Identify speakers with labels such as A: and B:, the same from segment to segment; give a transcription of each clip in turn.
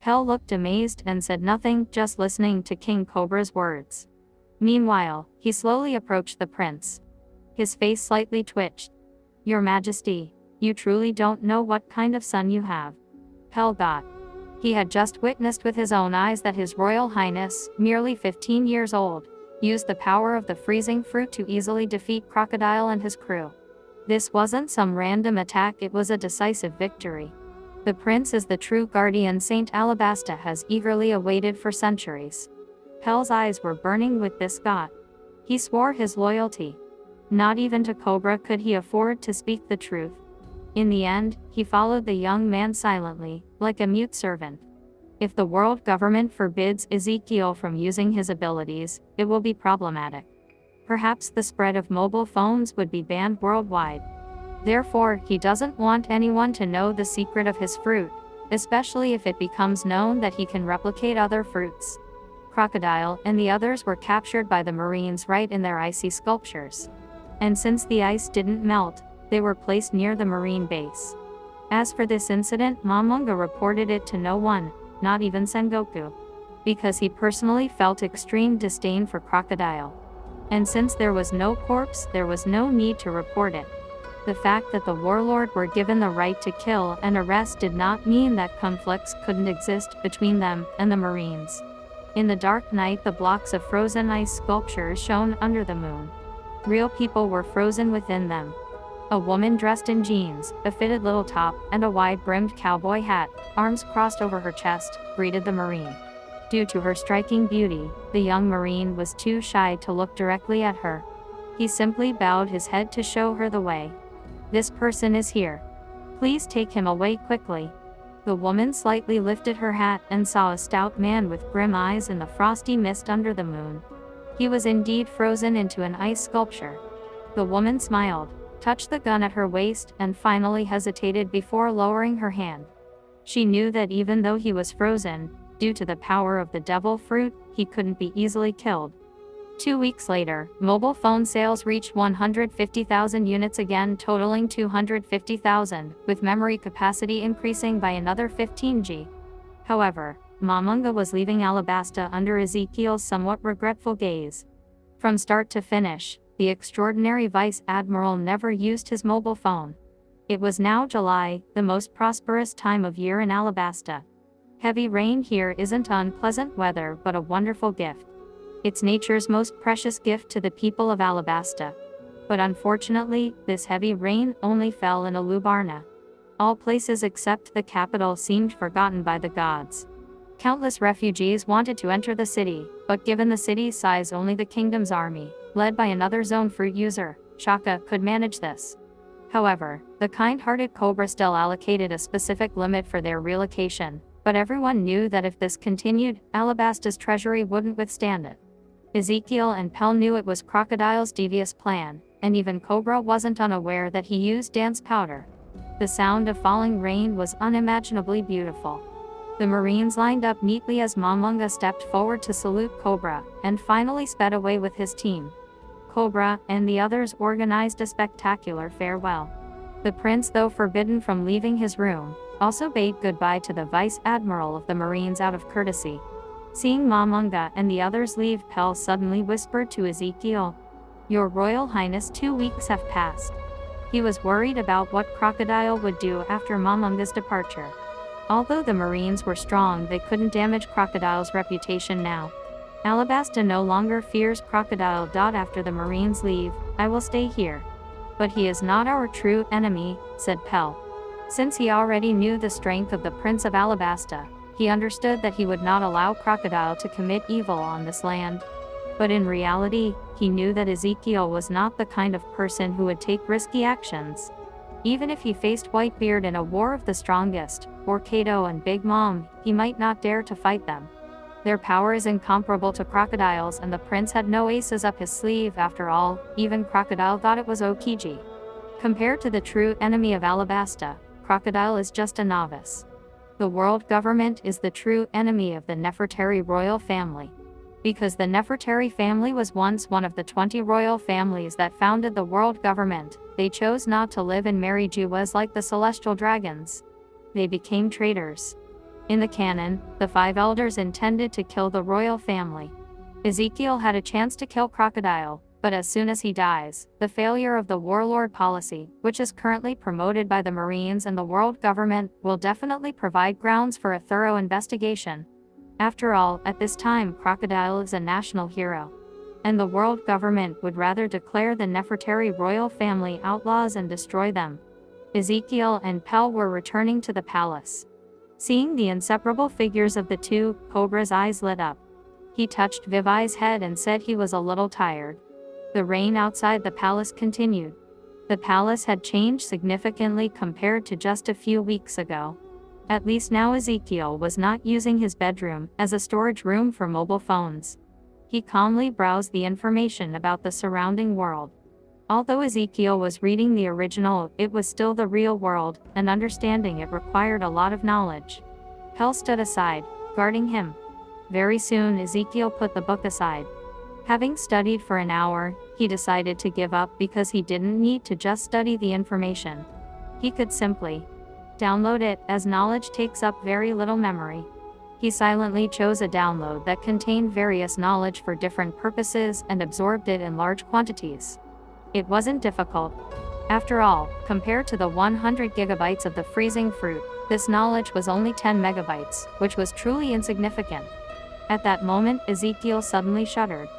A: Pell looked amazed and said nothing, just listening to King Cobra's words. Meanwhile, he slowly approached the prince. His face slightly twitched. "Your Majesty, you truly don't know what kind of son you have." Pell got. He had just witnessed with his own eyes that His Royal Highness, merely 15 years old, used the power of the freezing fruit to easily defeat Crocodile and his crew. This wasn't some random attack, it was a decisive victory. The prince is the true guardian Saint Alabasta has eagerly awaited for centuries. Pell's eyes were burning with this thought. He swore his loyalty. Not even to Cobra could he afford to speak the truth. In the end, he followed the young man silently, like a mute servant. If the world government forbids Ezekiel from using his abilities, it will be problematic. Perhaps the spread of mobile phones would be banned worldwide. Therefore, he doesn't want anyone to know the secret of his fruit, especially if it becomes known that he can replicate other fruits. Crocodile and the others were captured by the Marines right in their icy sculptures. And since the ice didn't melt, they were placed near the Marine base. As for this incident, Momonga reported it to no one, not even Sengoku, because he personally felt extreme disdain for Crocodile. And since there was no corpse, there was no need to report it. The fact that the warlord were given the right to kill and arrest did not mean that conflicts couldn't exist between them and the Marines. In the dark night, the blocks of frozen ice sculptures shone under the moon. Real people were frozen within them. A woman dressed in jeans, a fitted little top, and a wide-brimmed cowboy hat, arms crossed over her chest, greeted the Marine. Due to her striking beauty, the young Marine was too shy to look directly at her. He simply bowed his head to show her the way. "This person is here. Please take him away quickly." The woman slightly lifted her hat and saw a stout man with grim eyes in the frosty mist under the moon. He was indeed frozen into an ice sculpture. The woman smiled, touched the gun at her waist, and finally hesitated before lowering her hand. She knew that even though he was frozen, due to the power of the devil fruit, he couldn't be easily killed. 2 weeks later, mobile phone sales reached 150,000 units again, totaling 250,000, with memory capacity increasing by another 15G. However, Momonga was leaving Alabasta under Ezekiel's somewhat regretful gaze. From start to finish, the extraordinary Vice Admiral never used his mobile phone. It was now July, the most prosperous time of year in Alabasta. Heavy rain here isn't unpleasant weather but a wonderful gift. It's nature's most precious gift to the people of Alabasta. But unfortunately, this heavy rain only fell in Alubarna. All places except the capital seemed forgotten by the gods. Countless refugees wanted to enter the city, but given the city's size, only the kingdom's army, led by another zone fruit user, Shaka, could manage this. However, the kind-hearted Cobra still allocated a specific limit for their relocation, but everyone knew that if this continued, Alabasta's treasury wouldn't withstand it. Ezekiel and Pell knew it was Crocodile's devious plan, and even Cobra wasn't unaware that he used dance powder. The sound of falling rain was unimaginably beautiful. The Marines lined up neatly as Momonga stepped forward to salute Cobra, and finally sped away with his team. Cobra and the others organized a spectacular farewell. The prince, though forbidden from leaving his room, also bade goodbye to the Vice Admiral of the Marines out of courtesy. Seeing Momonga and the others leave, Pell suddenly whispered to Ezekiel, "Your Royal Highness, 2 weeks have passed." He was worried about what Crocodile would do after Momonga's departure. Although the Marines were strong, they couldn't damage Crocodile's reputation now. Alabasta no longer fears Crocodile. After the Marines leave, I will stay here. But he is not our true enemy, said Pell. Since he already knew the strength of the Prince of Alabasta, he understood that he would not allow Crocodile to commit evil on this land. But in reality, he knew that Ezekiel was not the kind of person who would take risky actions. Even if he faced Whitebeard in a war of the strongest, or Kato and Big Mom, he might not dare to fight them. Their power is incomparable to Crocodile's, and the prince had no aces up his sleeve. After all, even Crocodile thought it was Okiji. Compared to the true enemy of Alabasta, Crocodile is just a novice. The world government is the true enemy of the Nefertari royal family. Because the Nefertari family was once one of the 20 royal families that founded the world government, they chose not to live in merry Jewahs like the celestial dragons. They became traitors. In the canon, the 5 elders intended to kill the royal family. Ezekiel had a chance to kill Crocodile, but as soon as he dies, the failure of the warlord policy, which is currently promoted by the Marines and the world government, will definitely provide grounds for a thorough investigation. After all, at this time Crocodile is a national hero. And the world government would rather declare the Nefertari royal family outlaws and destroy them. Ezekiel and Pell were returning to the palace. Seeing the inseparable figures of the two, Cobra's eyes lit up. He touched Vivai's head and said he was a little tired. The rain outside the palace continued. The palace had changed significantly compared to just a few weeks ago. At least now Ezekiel was not using his bedroom as a storage room for mobile phones. He calmly browsed the information about the surrounding world. Although Ezekiel was reading the original, it was still the real world, and understanding it required a lot of knowledge. Pell stood aside, guarding him. Very soon Ezekiel put the book aside. Having studied for an hour, he decided to give up because he didn't need to just study the information. He could simply download it, as knowledge takes up very little memory. He silently chose a download that contained various knowledge for different purposes and absorbed it in large quantities. It wasn't difficult. After all, compared to the 100 gigabytes of the freezing fruit, this knowledge was only 10 megabytes, which was truly insignificant. At that moment, Ezekiel suddenly shuddered.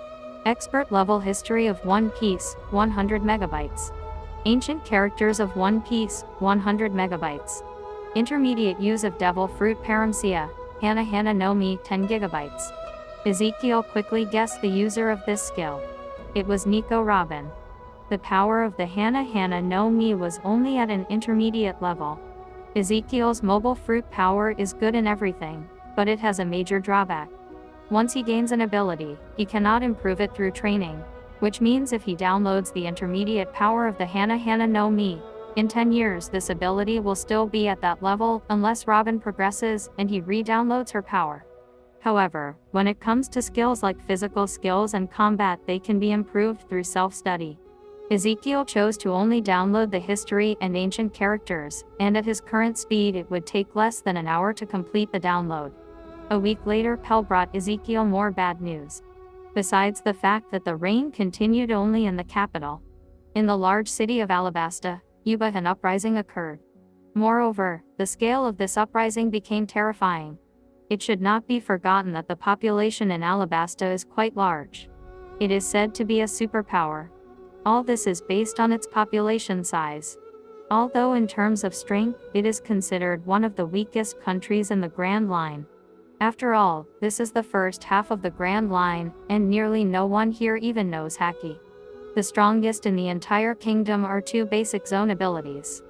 A: Expert level history of One Piece, 100 megabytes. Ancient characters of One Piece, 100 megabytes. Intermediate use of Devil Fruit Paramecia, Hana Hana no Mi, 10 gigabytes. Ezekiel quickly guessed the user of this skill. It was Nico Robin. The power of the Hana Hana no Mi was only at an intermediate level. Ezekiel's mobile fruit power is good in everything, but it has a major drawback. Once he gains an ability, he cannot improve it through training, which means if he downloads the intermediate power of the Hana Hana no Mi, in 10 years this ability will still be at that level unless Robin progresses and he re-downloads her power. However, when it comes to skills like physical skills and combat, they can be improved through self-study. Ezekiel chose to only download the history and ancient characters, and at his current speed it would take less than an hour to complete the download. A week later, Pell brought Ezekiel more bad news. Besides the fact that the rain continued only in the capital. In the large city of Alabasta, Yuba, an uprising occurred. Moreover, the scale of this uprising became terrifying. It should not be forgotten that the population in Alabasta is quite large. It is said to be a superpower. All this is based on its population size. Although in terms of strength, it is considered one of the weakest countries in the Grand Line. After all, this is the first half of the Grand Line, and nearly no one here even knows Haki. The strongest in the entire kingdom are 2 basic zone abilities.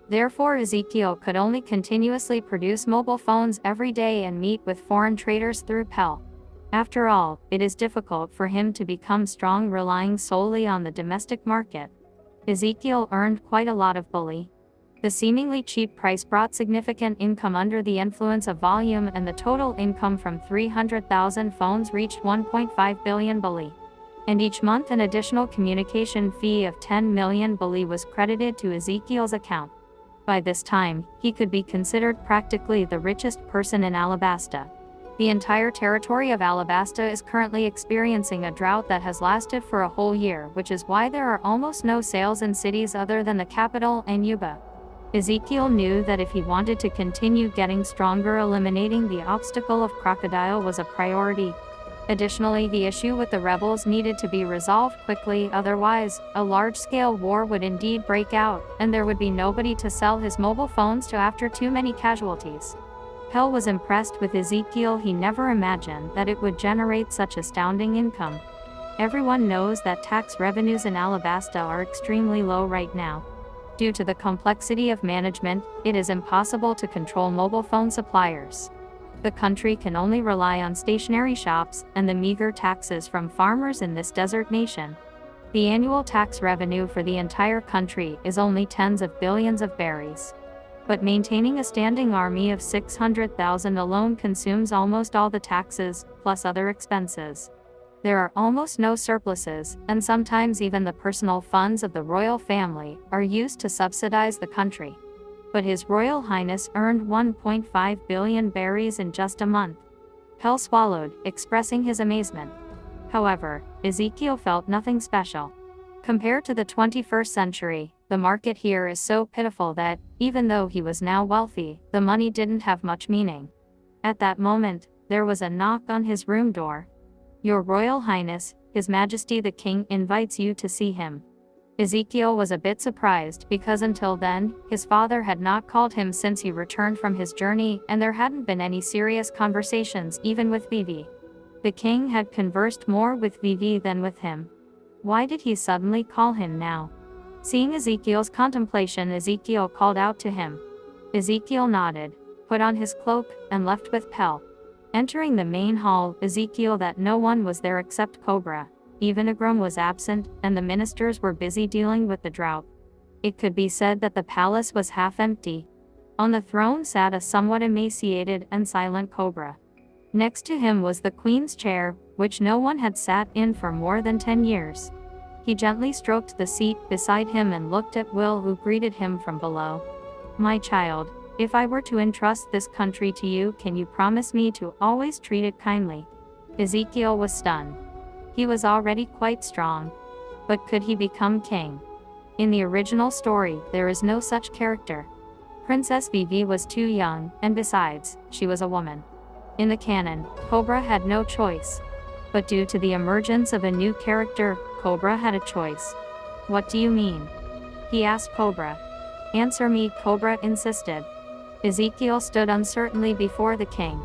A: Therefore Ezekiel could only continuously produce mobile phones every day and meet with foreign traders through Pell. After all, it is difficult for him to become strong relying solely on the domestic market. Ezekiel earned quite a lot of bully. The seemingly cheap price brought significant income under the influence of volume, and the total income from 300,000 phones reached 1.5 billion bully. And each month an additional communication fee of 10 million bully was credited to Ezekiel's account. By this time, he could be considered practically the richest person in Alabasta. The entire territory of Alabasta is currently experiencing a drought that has lasted for a whole year, which is why there are almost no sales in cities other than the capital and Yuba. Ezekiel knew that if he wanted to continue getting stronger, eliminating the obstacle of Crocodile was a priority. Additionally, the issue with the rebels needed to be resolved quickly, otherwise, a large-scale war would indeed break out, and there would be nobody to sell his mobile phones to after too many casualties. Pell was impressed with Ezekiel. He never imagined that it would generate such astounding income. Everyone knows that tax revenues in Alabasta are extremely low right now. Due to the complexity of management, it is impossible to control mobile phone suppliers. The country can only rely on stationary shops and the meager taxes from farmers in this desert nation. The annual tax revenue for the entire country is only tens of billions of berries. But maintaining a standing army of 600,000 alone consumes almost all the taxes, plus other expenses. There are almost no surpluses, and sometimes even the personal funds of the royal family are used to subsidize the country. but His Royal Highness earned 1.5 billion berries in just a month. Pell swallowed, expressing his amazement. However, Ezekiel felt nothing special. Compared to the 21st century, the market here is so pitiful that, even though he was now wealthy, the money didn't have much meaning. At that moment, there was a knock on his room door. "Your Royal Highness, His Majesty the King invites you to see him." Ezekiel was a bit surprised because until then, his father had not called him since he returned from his journey, and there hadn't been any serious conversations even with Vivi. The king had conversed more with Vivi than with him. Why did he suddenly call him now? Seeing Ezekiel's contemplation, Ezekiel called out to him. Ezekiel nodded, put on his cloak, and left with Pell. Entering the main hall, Ezekiel that no one was there except Cobra. Even Agrum was absent, and the ministers were busy dealing with the drought. It could be said that the palace was half empty. On the throne sat a somewhat emaciated and silent Cobra. Next to him was the queen's chair, which no one had sat in for more than 10 years. He gently stroked the seat beside him and looked at Will, who greeted him from below. "My child, if I were to entrust this country to you, can you promise me to always treat it kindly?" Ezekiel was stunned. He was already quite strong. But could he become king? In the original story, there is no such character. Princess Vivi was too young, and besides, she was a woman. In the canon, Cobra had no choice. But due to the emergence of a new character, Cobra had a choice. "What do you mean?" he asked Cobra. "Answer me," Cobra insisted. Ezekiel stood uncertainly before the king.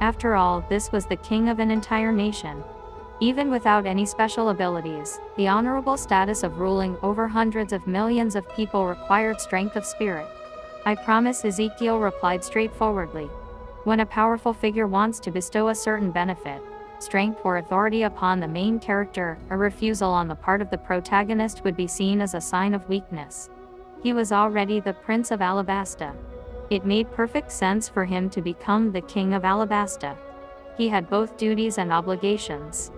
A: After all, this was the king of an entire nation. Even without any special abilities, the honorable status of ruling over hundreds of millions of people required strength of spirit. "I promise," Ezekiel replied straightforwardly. When a powerful figure wants to bestow a certain benefit, strength or authority upon the main character, a refusal on the part of the protagonist would be seen as a sign of weakness. He was already the Prince of Alabasta. It made perfect sense for him to become the King of Alabasta. He had both duties and obligations.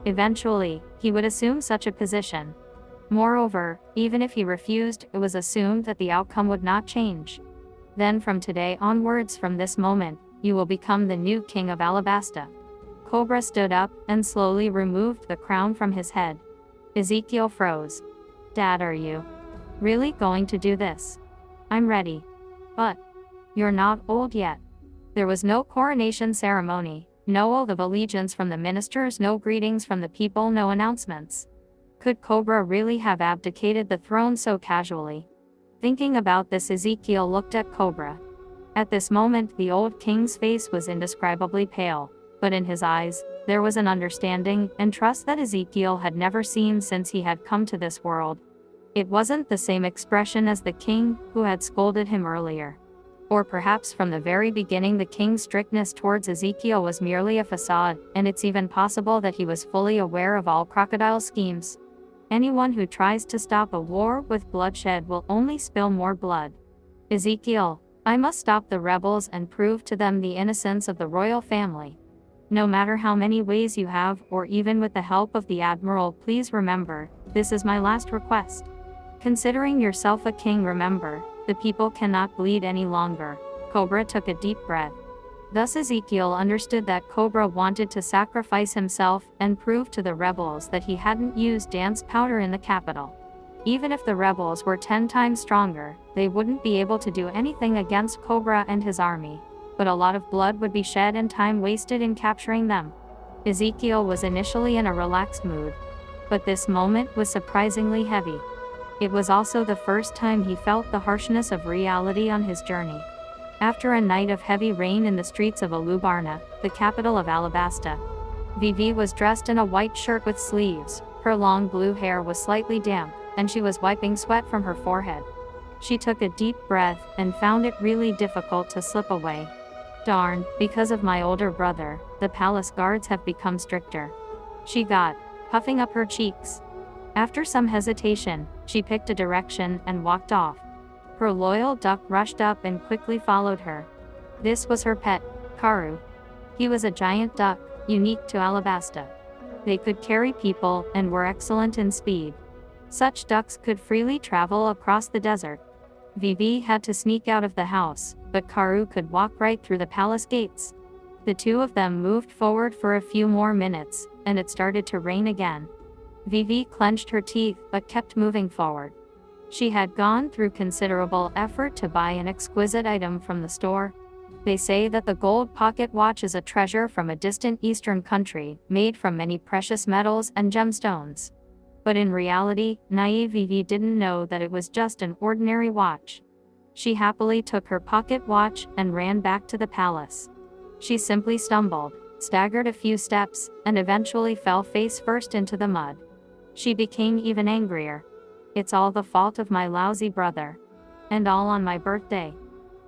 A: Eventually, he would assume such a position. Moreover, even if he refused, it was assumed that the outcome would not change. Then from today onwards, from this moment, you will become the new King of Alabasta. Cobra stood up and slowly removed the crown from his head. Ezekiel froze. "Dad, are you really going to do this?" "I'm ready." "But you're not old yet." There was no coronation ceremony, no oath of allegiance from the ministers, no greetings from the people, no announcements. Could Cobra really have abdicated the throne so casually? Thinking about this, Ezekiel looked at Cobra. At this moment, the old king's face was indescribably pale, but in his eyes, there was an understanding and trust that Ezekiel had never seen since he had come to this world. It wasn't the same expression as the king, who had scolded him earlier. Or perhaps from the very beginning the king's strictness towards Ezekiel was merely a facade, and it's even possible that he was fully aware of all crocodile's schemes. Anyone who tries to stop a war with bloodshed will only spill more blood. "Ezekiel, I must stop the rebels and prove to them the innocence of the royal family. No matter how many ways you have, or even with the help of the admiral, please remember, this is my last request. Considering yourself a king, remember, the people cannot bleed any longer." Cobra took a deep breath. Thus Ezekiel understood that Cobra wanted to sacrifice himself and prove to the rebels that he hadn't used dance powder in the capital. Even if the rebels were 10 times stronger, they wouldn't be able to do anything against Cobra and his army. But a lot of blood would be shed and time wasted in capturing them. Ezekiel was initially in a relaxed mood. But this moment was surprisingly heavy. It was also the first time he felt the harshness of reality on his journey. After a night of heavy rain in the streets of Alubarna, the capital of Alabasta, Vivi was dressed in a white shirt with sleeves, her long blue hair was slightly damp, and she was wiping sweat from her forehead. She took a deep breath and found it really difficult to slip away. "Darn, because of my older brother, the palace guards have become stricter," she got, puffing up her cheeks. After some hesitation, she picked a direction and walked off. Her loyal duck rushed up and quickly followed her. This was her pet, Karu. He was a giant duck, unique to Alabasta. They could carry people and were excellent in speed. Such ducks could freely travel across the desert. Vivi had to sneak out of the house, but Karu could walk right through the palace gates. The two of them moved forward for a few more minutes, and it started to rain again. Vivi clenched her teeth but kept moving forward. She had gone through considerable effort to buy an exquisite item from the store. They say that the gold pocket watch is a treasure from a distant eastern country, made from many precious metals and gemstones. But in reality, naive Vivi didn't know that it was just an ordinary watch. She happily took her pocket watch and ran back to the palace. She simply stumbled, staggered a few steps, and eventually fell face first into the mud. She became even angrier. It's all the fault of my lousy brother. And all on my birthday.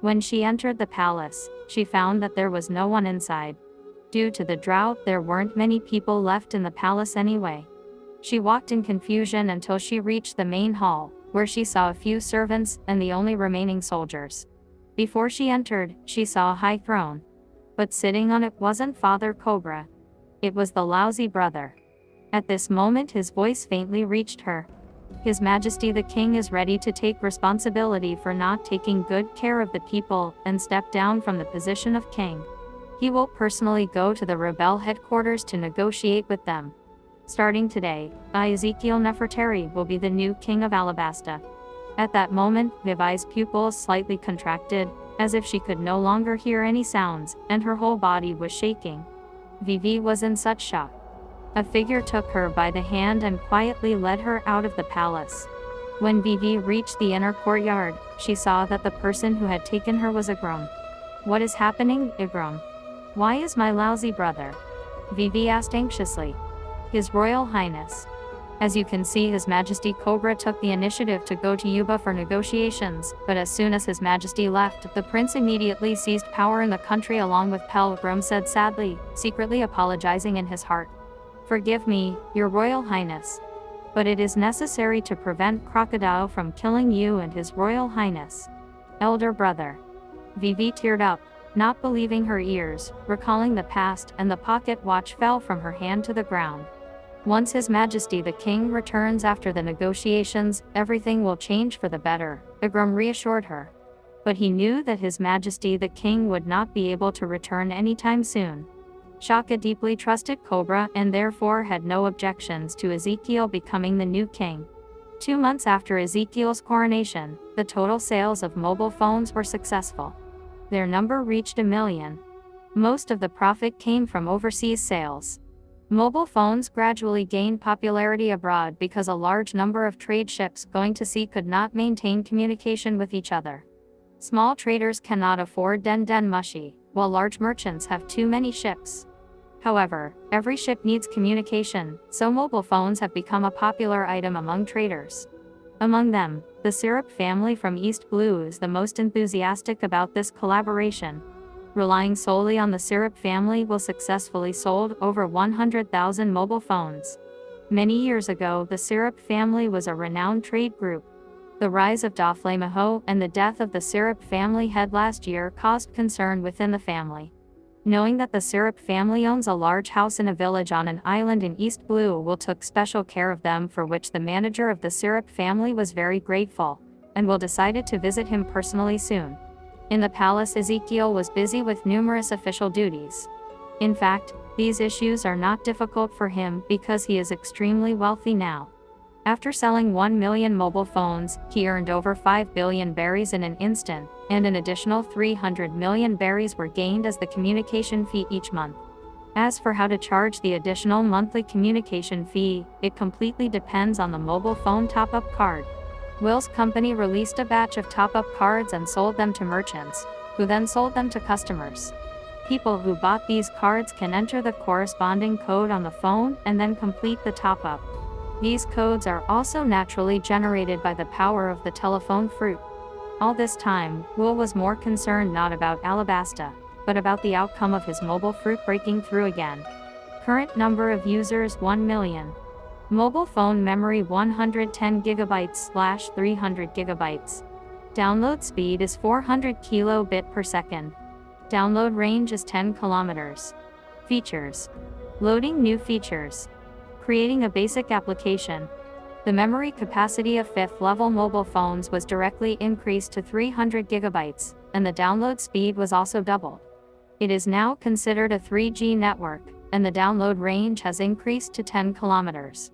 A: When she entered the palace, she found that there was no one inside. Due to the drought, there weren't many people left in the palace anyway. She walked in confusion until she reached the main hall, where she saw a few servants and the only remaining soldiers. Before she entered, she saw a high throne. But sitting on it wasn't Father Cobra. It was the lousy brother. At this moment his voice faintly reached her. His Majesty the King is ready to take responsibility for not taking good care of the people and step down from the position of king. He will personally go to the rebel headquarters to negotiate with them. Starting today, Ezekiel Nefertari will be the new King of Alabasta. At that moment, Vivi's pupils slightly contracted, as if she could no longer hear any sounds, and her whole body was shaking. Vivi was in such shock. A figure took her by the hand and quietly led her out of the palace. When Vivi reached the inner courtyard, she saw that the person who had taken her was Igrum. "What is happening, Igrum? Why is my lousy brother?" Vivi asked anxiously. "His Royal Highness. As you can see, His Majesty Cobra took the initiative to go to Yuba for negotiations, but as soon as His Majesty left, the prince immediately seized power in the country along with Pelgrim," said sadly, secretly apologizing in his heart. "Forgive me, Your Royal Highness. But it is necessary to prevent Crocodile from killing you and His Royal Highness. Elder brother." Vivi teared up, not believing her ears, recalling the past, and the pocket watch fell from her hand to the ground. Once His Majesty the King returns after the negotiations, everything will change for the better, Igrum reassured her. But he knew that His Majesty the King would not be able to return anytime soon. Shaka deeply trusted Cobra and therefore had no objections to Ezekiel becoming the new king. 2 months after Ezekiel's coronation, the total sales of mobile phones were successful. Their number reached 1 million. Most of the profit came from overseas sales. Mobile phones gradually gained popularity abroad because a large number of trade ships going to sea could not maintain communication with each other. Small traders cannot afford den mushi, while large merchants have too many ships. However, every ship needs communication, so mobile phones have become a popular item among traders. Among them, the Syrup family from East Blue is the most enthusiastic about this collaboration. Relying solely on the Syrup family will successfully sold over 100,000 mobile phones. Many years ago, the Syrup family was a renowned trade group. The rise of Doflamaho and the death of the Syrup family head last year caused concern within the family. Knowing that the Syrup family owns a large house in a village on an island in East Blue will took special care of them, for which the manager of the Syrup family was very grateful, and will decided to visit him personally soon. In the palace, Ezekiel was busy with numerous official duties. In fact, these issues are not difficult for him because he is extremely wealthy now. After selling 1 million mobile phones, he earned over 5 billion berries in an instant, and an additional 300 million berries were gained as the communication fee each month. As for how to charge the additional monthly communication fee, it completely depends on the mobile phone top-up card. Will's company released a batch of top-up cards and sold them to merchants, who then sold them to customers. People who bought these cards can enter the corresponding code on the phone and then complete the top-up. These codes are also naturally generated by the power of the telephone fruit. All this time, Will was more concerned not about Alabasta, but about the outcome of his mobile fruit breaking through again. Current number of users 1 million. Mobile phone memory 110 GB/300 GB. Download speed is 400 kilobit per second. Download range is 10 kilometers. Features. Loading new features. Creating a basic application. The memory capacity of 5th-level mobile phones was directly increased to 300 gigabytes, and the download speed was also doubled. It is now considered a 3G network, and the download range has increased to 10 kilometers.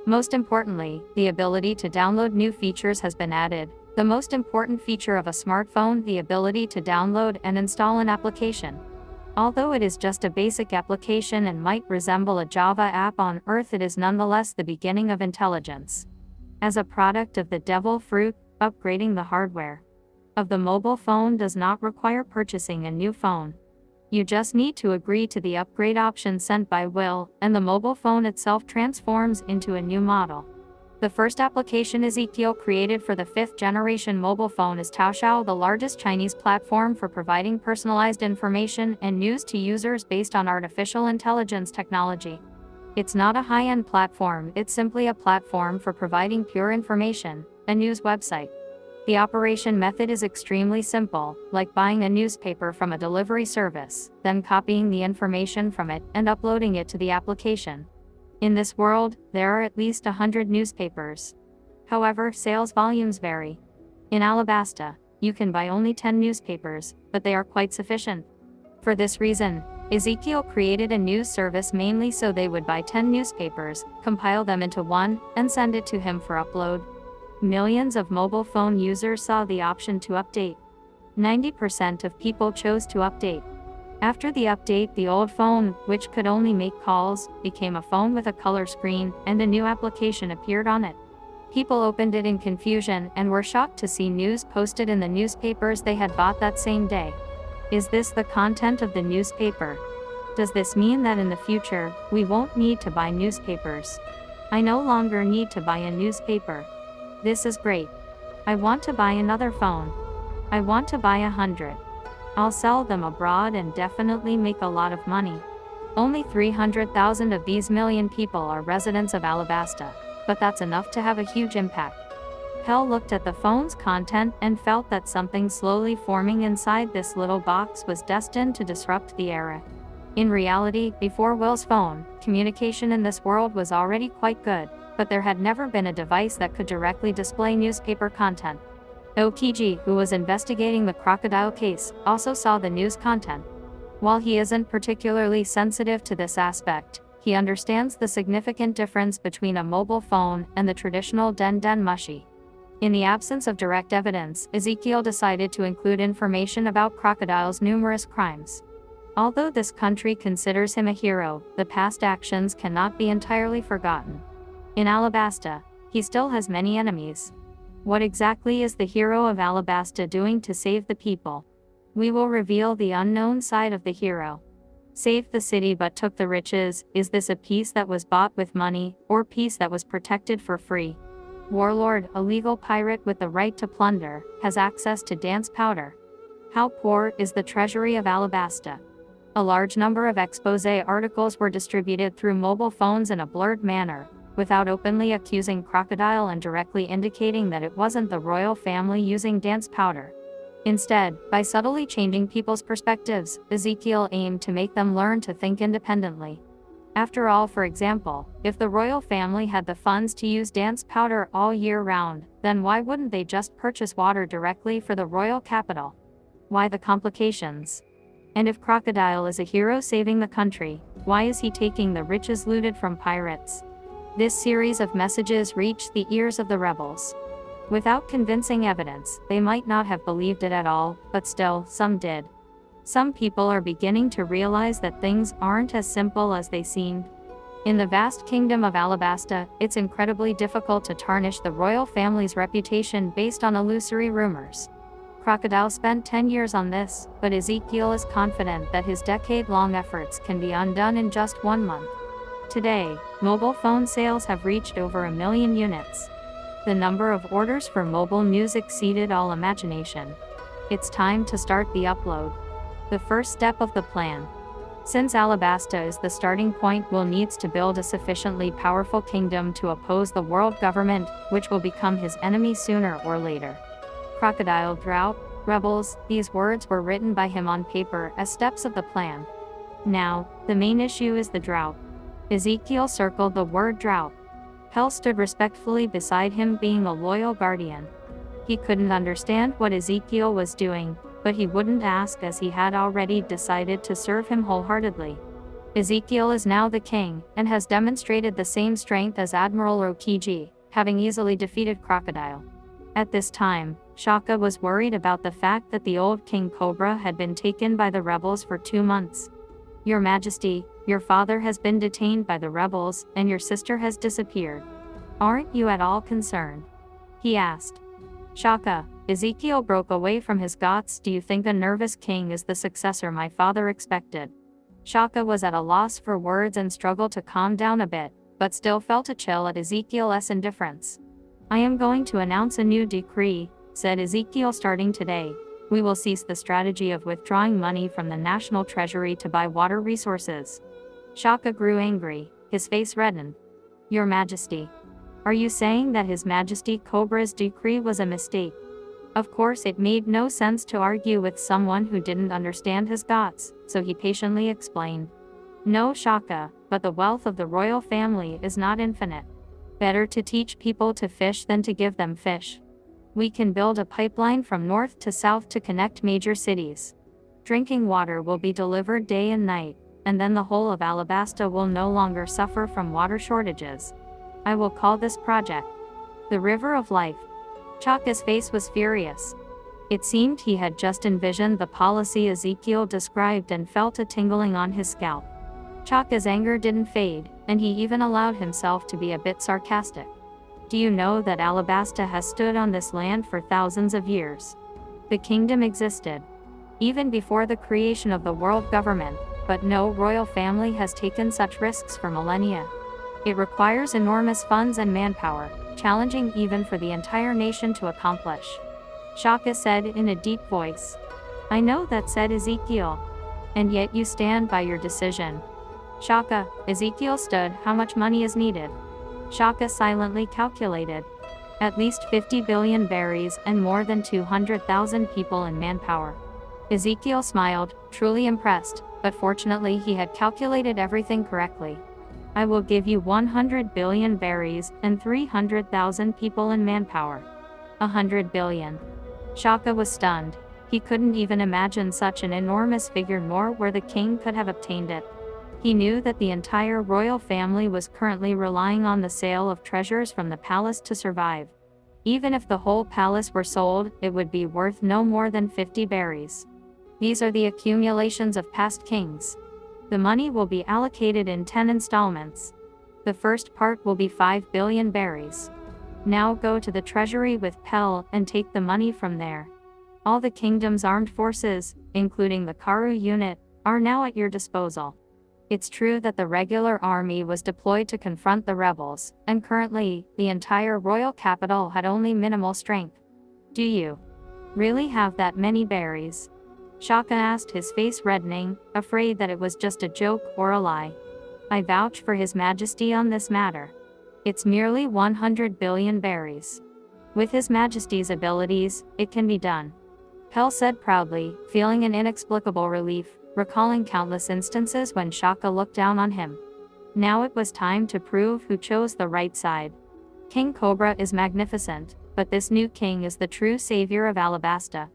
A: Most importantly, the ability to download new features has been added. The most important feature of a smartphone, the ability to download and install an application. Although it is just a basic application and might resemble a Java app on Earth, it is nonetheless the beginning of intelligence. As a product of the devil fruit, upgrading the hardware of the mobile phone does not require purchasing a new phone. You just need to agree to the upgrade option sent by Will, and the mobile phone itself transforms into a new model. The first application Ezekiel created for the 5th-generation mobile phone is Taoxiao, the largest Chinese platform for providing personalized information and news to users based on artificial intelligence technology. It's not a high-end platform, it's simply a platform for providing pure information, a news website. The operation method is extremely simple, like buying a newspaper from a delivery service, then copying the information from it and uploading it to the application. In this world, there are at least 100 newspapers. However, sales volumes vary. In Alabasta, you can buy only 10 newspapers, but they are quite sufficient. For this reason, Ezekiel created a news service mainly so they would buy 10 newspapers, compile them into one, and send it to him for upload. Millions of mobile phone users saw the option to update. 90% of people chose to update. After the update, the old phone, which could only make calls, became a phone with a color screen, and a new application appeared on it. People opened it in confusion and were shocked to see news posted in the newspapers they had bought that same day. Is this the content of the newspaper? Does this mean that in the future, we won't need to buy newspapers? I no longer need to buy a newspaper. This is great. I want to buy another phone. I want to buy 100. I'll sell them abroad and definitely make a lot of money. Only 300,000 of these million people are residents of Alabasta, but that's enough to have a huge impact. Hell looked at the phone's content and felt that something slowly forming inside this little box was destined to disrupt the era. In reality, before Will's phone, communication in this world was already quite good, but there had never been a device that could directly display newspaper content. Okiji, who was investigating the crocodile case, also saw the news content. While he isn't particularly sensitive to this aspect, he understands the significant difference between a mobile phone and the traditional den mushi. In the absence of direct evidence, Ezekiel decided to include information about crocodile's numerous crimes. Although this country considers him a hero, the past actions cannot be entirely forgotten. In Alabasta, he still has many enemies. What exactly is the hero of Alabasta doing to save the people? We will reveal the unknown side of the hero. Saved the city but took the riches. Is this a peace that was bought with money, or peace that was protected for free? Warlord, a legal pirate with the right to plunder, has access to dance powder. How poor is the treasury of Alabasta? A large number of expose articles were distributed through mobile phones in a blurred manner, without openly accusing Crocodile and directly indicating that it wasn't the royal family using dance powder. Instead, by subtly changing people's perspectives, Ezekiel aimed to make them learn to think independently. After all, for example, if the royal family had the funds to use dance powder all year round, then why wouldn't they just purchase water directly for the royal capital? Why the complications? And if Crocodile is a hero saving the country, why is he taking the riches looted from pirates? This series of messages reached the ears of the rebels. Without convincing evidence, they might not have believed it at all, but still, some did. Some people are beginning to realize that things aren't as simple as they seemed. In the vast kingdom of Alabasta, it's incredibly difficult to tarnish the royal family's reputation based on illusory rumors. Crocodile spent 10 years on this, but Ezekiel is confident that his decade-long efforts can be undone in just 1 month. Today, mobile phone sales have reached over 1 million units. The number of orders for mobile news exceeded all imagination. It's time to start the upload. The first step of the plan. Since Alabasta is the starting point, Will needs to build a sufficiently powerful kingdom to oppose the world government, which will become his enemy sooner or later. Crocodile, drought, rebels, these words were written by him on paper as steps of the plan. Now, the main issue is the drought. Ezekiel circled the word drought. Pell stood respectfully beside him, being a loyal guardian. He couldn't understand what Ezekiel was doing, but he wouldn't ask as he had already decided to serve him wholeheartedly. Ezekiel is now the king, and has demonstrated the same strength as Admiral Rokiji, having easily defeated Crocodile. At this time, Shaka was worried about the fact that the old King Cobra had been taken by the rebels for 2 months. Your Majesty, your father has been detained by the rebels, and your sister has disappeared. Aren't you at all concerned? He asked. Shaka, Ezekiel broke away from his thoughts. Do you think a nervous king is the successor my father expected? Shaka was at a loss for words and struggled to calm down a bit, but still felt a chill at Ezekiel's indifference. I am going to announce a new decree, said Ezekiel. Starting today, we will cease the strategy of withdrawing money from the national treasury to buy water resources. Shaka grew angry, his face reddened. Your Majesty. Are you saying that His Majesty Cobra's decree was a mistake? Of course, it made no sense to argue with someone who didn't understand his thoughts, so he patiently explained. No, Shaka, but the wealth of the royal family is not infinite. Better to teach people to fish than to give them fish. We can build a pipeline from north to south to connect major cities. Drinking water will be delivered day and night, and then the whole of Alabasta will no longer suffer from water shortages. I will call this project the River of Life. Shaka's face was furious. It seemed he had just envisioned the policy Ezekiel described and felt a tingling on his scalp. Shaka's anger didn't fade, and he even allowed himself to be a bit sarcastic. Do you know that Alabasta has stood on this land for thousands of years? The kingdom existed even before the creation of the world government, but no royal family has taken such risks for millennia. It requires enormous funds and manpower, challenging even for the entire nation to accomplish. Shaka said in a deep voice. I know that, said Ezekiel. And yet you stand by your decision. Shaka, Ezekiel stood. How much money is needed? Shaka silently calculated. At least 50 billion berries and more than 200,000 people in manpower. Ezekiel smiled, truly impressed, but fortunately he had calculated everything correctly. I will give you 100 billion berries and 300,000 people in manpower. 100 billion. Shaka was stunned. He couldn't even imagine such an enormous figure, nor where the king could have obtained it. He knew that the entire royal family was currently relying on the sale of treasures from the palace to survive. Even if the whole palace were sold, it would be worth no more than 50 berries. These are the accumulations of past kings. The money will be allocated in 10 installments. The first part will be 5 billion berries. Now go to the treasury with Pell and take the money from there. All the kingdom's armed forces, including the Karu unit, are now at your disposal. It's true that the regular army was deployed to confront the rebels, and currently, the entire royal capital had only minimal strength. Do you really have that many berries? Shaka asked, his face reddening, afraid that it was just a joke or a lie. I vouch for His Majesty on this matter. It's merely 100 billion berries. With His Majesty's abilities, it can be done. Pell said proudly, feeling an inexplicable relief, recalling countless instances when Shaka looked down on him. Now it was time to prove who chose the right side. King Cobra is magnificent, but this new king is the true savior of Alabasta.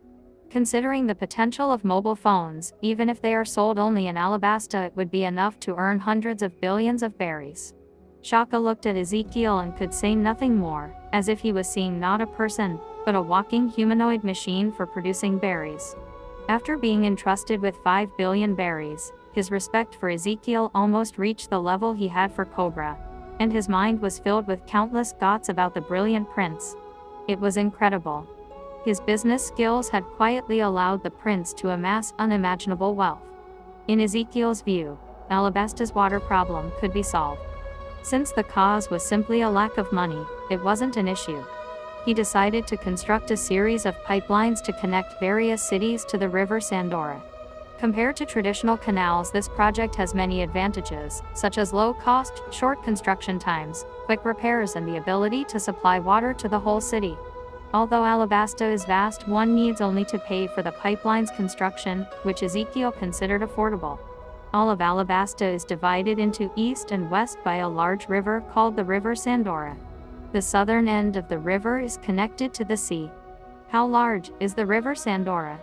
A: Considering the potential of mobile phones, even if they are sold only in Alabasta, it would be enough to earn hundreds of billions of berries. Shaka looked at Ezekiel and could say nothing more, as if he was seeing not a person, but a walking humanoid machine for producing berries. After being entrusted with 5 billion berries, his respect for Ezekiel almost reached the level he had for Cobra, and his mind was filled with countless thoughts about the brilliant prince. It was incredible. His business skills had quietly allowed the prince to amass unimaginable wealth. In Ezekiel's view, Alabasta's water problem could be solved. Since the cause was simply a lack of money, it wasn't an issue. He decided to construct a series of pipelines to connect various cities to the river Sandora. Compared to traditional canals, this project has many advantages, such as low cost, short construction times, quick repairs, and the ability to supply water to the whole city. Although Alabasta is vast, one needs only to pay for the pipeline's construction, which Ezekiel considered affordable. All of Alabasta is divided into east and west by a large river called the River Sandora. The southern end of the river is connected to the sea. How large is the River Sandora?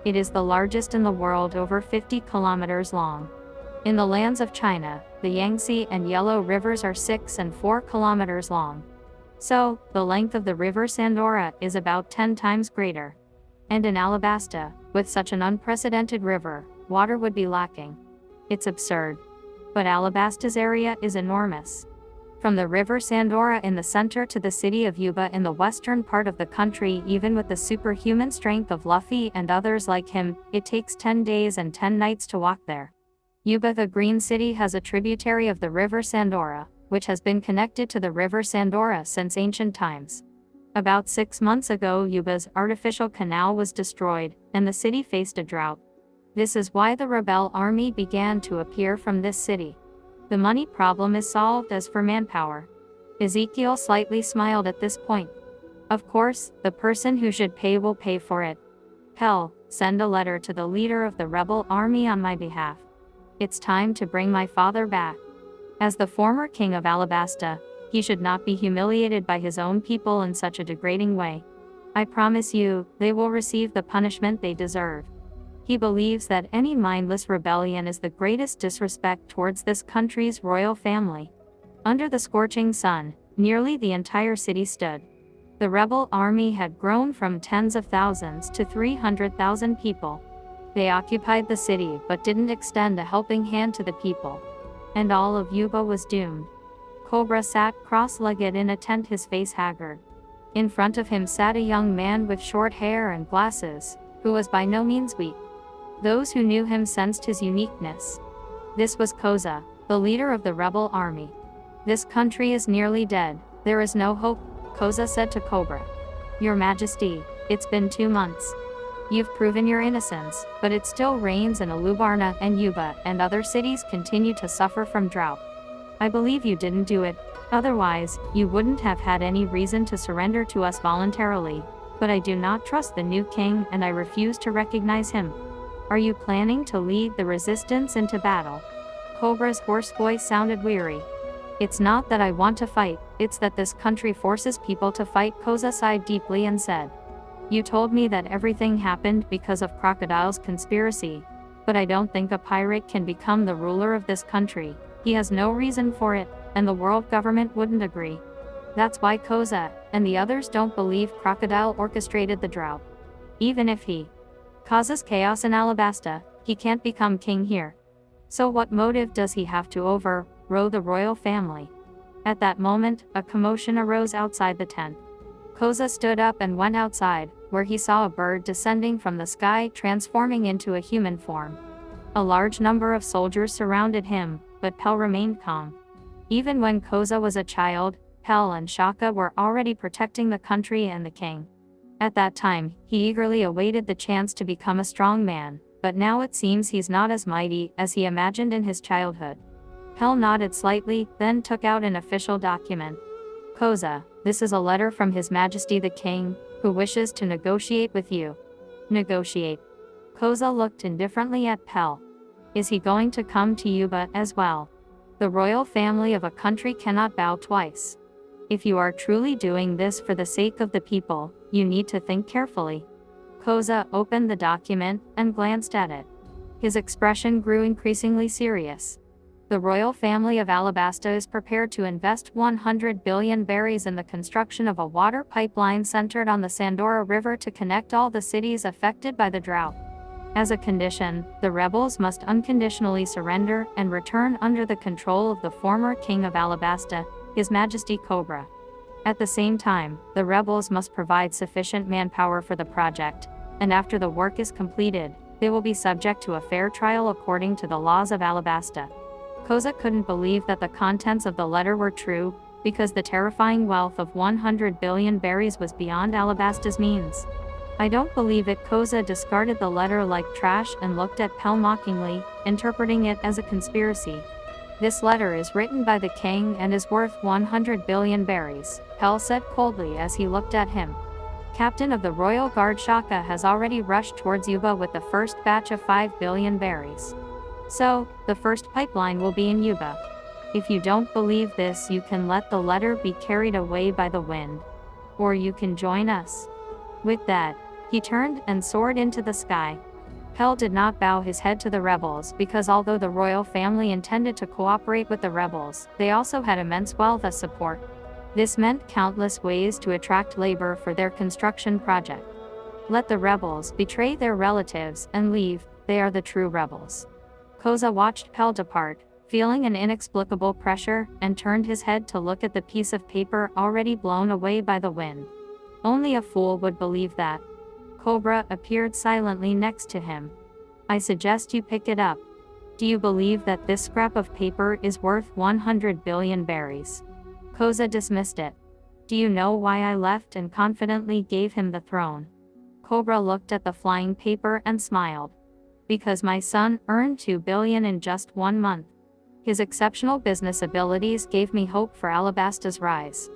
A: It is the largest in the world, over 50 kilometers long. In the lands of China, the Yangtze and Yellow rivers are 6 and 4 kilometers long. So, the length of the River Sandora is about 10 times greater. And in Alabasta, with such an unprecedented river, water would be lacking. It's absurd. But Alabasta's area is enormous. From the River Sandora in the center to the city of Yuba in the western part of the country, even with the superhuman strength of Luffy and others like him, it takes 10 days and 10 nights to walk there. Yuba, the Green City, has a tributary of the River Sandora, which has been connected to the River Sandora since ancient times. About 6 months ago, Yuba's artificial canal was destroyed, and the city faced a drought. This is why the rebel army began to appear from this city. The money problem is solved. As for manpower, Ezekiel slightly smiled at this point. Of course, the person who should pay will pay for it. Hell, send a letter to the leader of the rebel army on my behalf. It's time to bring my father back. As the former king of Alabasta, he should not be humiliated by his own people in such a degrading way. I promise you, they will receive the punishment they deserve. He believes that any mindless rebellion is the greatest disrespect towards this country's royal family. Under the scorching sun, nearly the entire city stood. The rebel army had grown from tens of thousands to 300,000 people. They occupied the city but didn't extend a helping hand to the people. And all of Yuba was doomed. Cobra sat cross-legged in a tent, his face haggard. In front of him sat a young man with short hair and glasses, who was by no means weak. Those who knew him sensed his uniqueness. This was Koza, the leader of the rebel army. This country is nearly dead. There is no hope, Koza said to Cobra. Your Majesty, it's been 2 months. You've proven your innocence, but it still rains in Alubarna, and Yuba and other cities continue to suffer from drought. I believe you didn't do it. Otherwise, you wouldn't have had any reason to surrender to us voluntarily. But I do not trust the new king, and I refuse to recognize him. Are you planning to lead the resistance into battle? Cobra's hoarse voice sounded weary. It's not that I want to fight, it's that this country forces people to fight. Koza sighed deeply and said. You told me that everything happened because of Crocodile's conspiracy. But I don't think a pirate can become the ruler of this country. He has no reason for it, and the world government wouldn't agree. That's why Koza and the others don't believe Crocodile orchestrated the drought. Even if he causes chaos in Alabasta, he can't become king here. So what motive does he have to overthrow the royal family? At that moment, a commotion arose outside the tent. Koza stood up and went outside, where he saw a bird descending from the sky, transforming into a human form. A large number of soldiers surrounded him, but Pell remained calm. Even when Koza was a child, Pell and Shaka were already protecting the country and the king. At that time, he eagerly awaited the chance to become a strong man, but now it seems he's not as mighty as he imagined in his childhood. Pell nodded slightly, then took out an official document. Koza, this is a letter from His Majesty the King, who wishes to negotiate with you. Negotiate. Koza looked indifferently at Pell. Is he going to come to Yuba as well? The royal family of a country cannot bow twice. If you are truly doing this for the sake of the people, you need to think carefully. Koza opened the document and glanced at it. His expression grew increasingly serious. The royal family of Alabasta is prepared to invest 100 billion berries in the construction of a water pipeline centered on the Sandora River to connect all the cities affected by the drought. As a condition, the rebels must unconditionally surrender and return under the control of the former king of Alabasta, His Majesty Cobra. At the same time, the rebels must provide sufficient manpower for the project, and after the work is completed, they will be subject to a fair trial according to the laws of Alabasta. Koza couldn't believe that the contents of the letter were true, because the terrifying wealth of 100 billion berries was beyond Alabasta's means. I don't believe it. Koza discarded the letter like trash and looked at Pell mockingly, interpreting it as a conspiracy. This letter is written by the king and is worth 100 billion berries, Pell said coldly as he looked at him. Captain of the Royal Guard Shaka has already rushed towards Yuba with the first batch of 5 billion berries. So, the first pipeline will be in Yuba. If you don't believe this, you can let the letter be carried away by the wind. Or you can join us. With that, he turned and soared into the sky. Pell did not bow his head to the rebels because although the royal family intended to cooperate with the rebels, they also had immense wealth as support. This meant countless ways to attract labor for their construction project. Let the rebels betray their relatives and leave, they are the true rebels. Koza watched Pell depart, feeling an inexplicable pressure, and turned his head to look at the piece of paper already blown away by the wind. Only a fool would believe that. Cobra appeared silently next to him. I suggest you pick it up. Do you believe that this scrap of paper is worth 100 billion berries? Koza dismissed it. Do you know why I left and confidently gave him the throne? Cobra looked at the flying paper and smiled. Because my son earned 2 billion in just 1 month. His exceptional business abilities gave me hope for Alabasta's rise.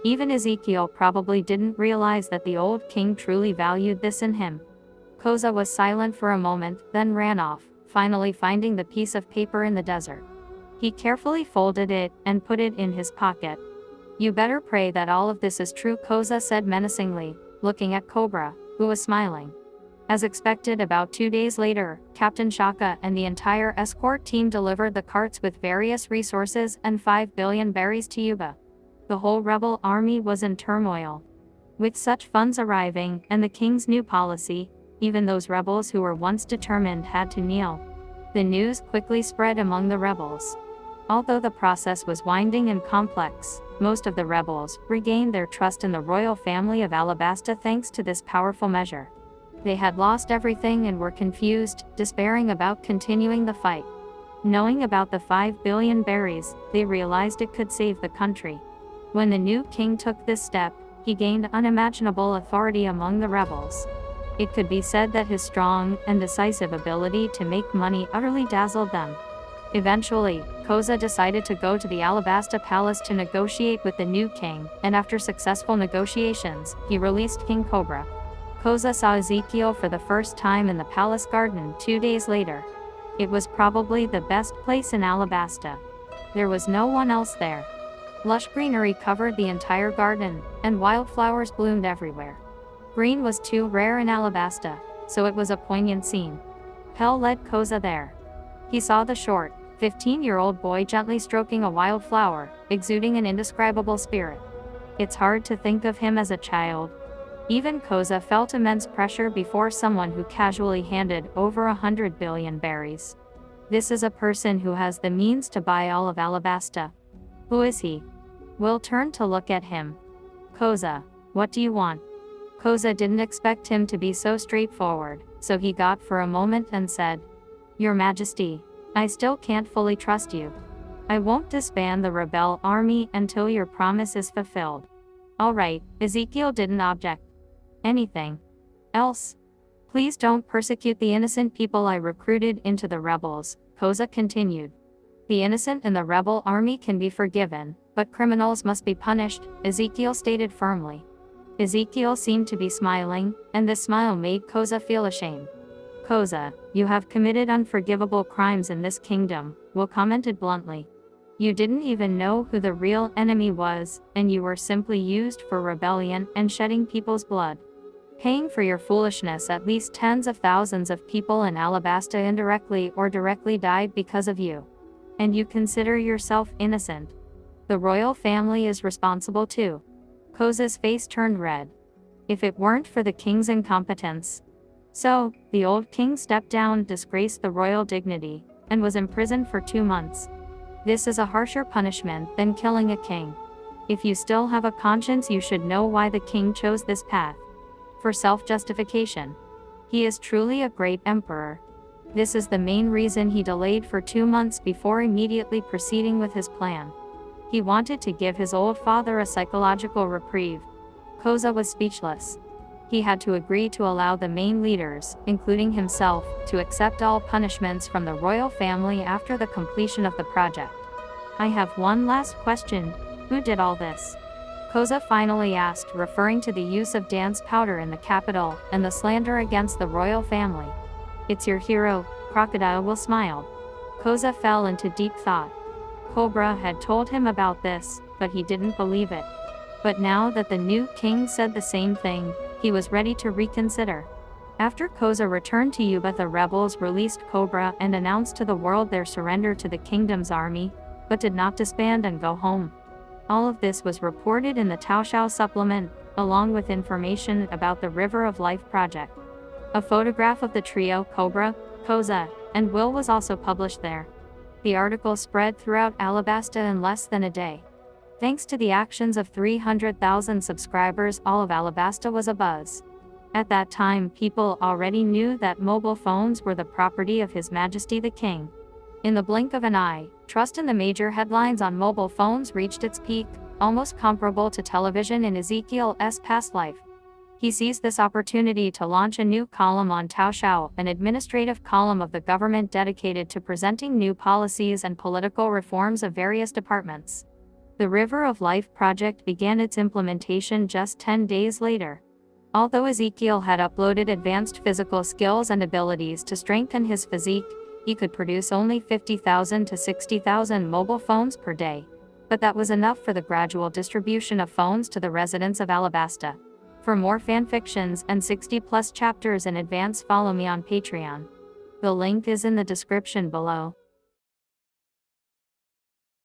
A: Even Ezekiel probably didn't realize that the old king truly valued this in him. Koza was silent for a moment, then ran off, finally finding the piece of paper in the desert. He carefully folded it and put it in his pocket. You better pray that all of this is true, Koza said menacingly, looking at Cobra, who was smiling. As expected, about 2 days later, Captain Shaka and the entire escort team delivered the carts with various resources and 5 billion berries to Yuba. The whole rebel army was in turmoil. With such funds arriving and the king's new policy, even those rebels who were once determined had to kneel. The news quickly spread among the rebels. Although the process was winding and complex, most of the rebels regained their trust in the royal family of Alabasta thanks to this powerful measure. They had lost everything and were confused, despairing about continuing the fight. Knowing about the 5 billion berries, they realized it could save the country. When the new king took this step, he gained unimaginable authority among the rebels. It could be said that his strong and decisive ability to make money utterly dazzled them. Eventually, Koza decided to go to the Alabasta palace to negotiate with the new king, and after successful negotiations, he released King Cobra. Koza saw Ezekiel for the first time in the palace garden 2 days later. It was probably the best place in Alabasta. There was no one else there. Lush greenery covered the entire garden, and wildflowers bloomed everywhere. Green was too rare in Alabasta, so it was a poignant scene. Pell led Koza there. He saw the short, 15-year-old boy gently stroking a wildflower, exuding an indescribable spirit. It's hard to think of him as a child. Even Koza felt immense pressure before someone who casually handed over 100 billion berries. This is a person who has the means to buy all of Alabasta. Who is he? Will turned to look at him. Koza, what do you want? Koza didn't expect him to be so straightforward, so he got for a moment and said, Your Majesty, I still can't fully trust you. I won't disband the rebel army until your promise is fulfilled. All right, Ezekiel didn't object. Anything else? Please don't persecute the innocent people I recruited into the rebels, Koza continued. The innocent in the rebel army can be forgiven, but criminals must be punished, Ezekiel stated firmly. Ezekiel seemed to be smiling, and this smile made Koza feel ashamed. Koza, you have committed unforgivable crimes in this kingdom, Will commented bluntly. You didn't even know who the real enemy was, and you were simply used for rebellion and shedding people's blood. Paying for your foolishness, at least tens of thousands of people in Alabasta indirectly or directly died because of you. And you consider yourself innocent. The royal family is responsible too. Koza's face turned red. If it weren't for the king's incompetence. So, the old king stepped down, disgraced the royal dignity, and was imprisoned for 2 months. This is a harsher punishment than killing a king. If you still have a conscience, you should know why the king chose this path. For self-justification. He is truly a great emperor. This is the main reason he delayed for 2 months before immediately proceeding with his plan. He wanted to give his old father a psychological reprieve. Koza was speechless. He had to agree to allow the main leaders, including himself, to accept all punishments from the royal family after the completion of the project. I have one last question. Who did all this? Koza finally asked, referring to the use of dance powder in the capital and the slander against the royal family. It's your hero, Crocodile Will smiled. Koza fell into deep thought. Cobra had told him about this, but he didn't believe it. But now that the new king said the same thing, he was ready to reconsider. After Koza returned to Yuba, the rebels released Cobra and announced to the world their surrender to the kingdom's army, but did not disband and go home. All of this was reported in the Taoxiao supplement, along with information about the River of Life project. A photograph of the trio Cobra, Koza, and Will was also published there. The article spread throughout Alabasta in less than a day. Thanks to the actions of 300,000 subscribers, all of Alabasta was abuzz. At that time, people already knew that mobile phones were the property of His Majesty the King. In the blink of an eye, trust in the major headlines on mobile phones reached its peak, almost comparable to television in Ezekiel's past life. He seized this opportunity to launch a new column on Taoxiao, an administrative column of the government dedicated to presenting new policies and political reforms of various departments. The River of Life project began its implementation just 10 days later. Although Ezekiel had uploaded advanced physical skills and abilities to strengthen his physique, he could produce only 50,000 to 60,000 mobile phones per day. But that was enough for the gradual distribution of phones to the residents of Alabasta. For more fanfictions and 60+ chapters in advance, follow me on Patreon. The link is in the description below.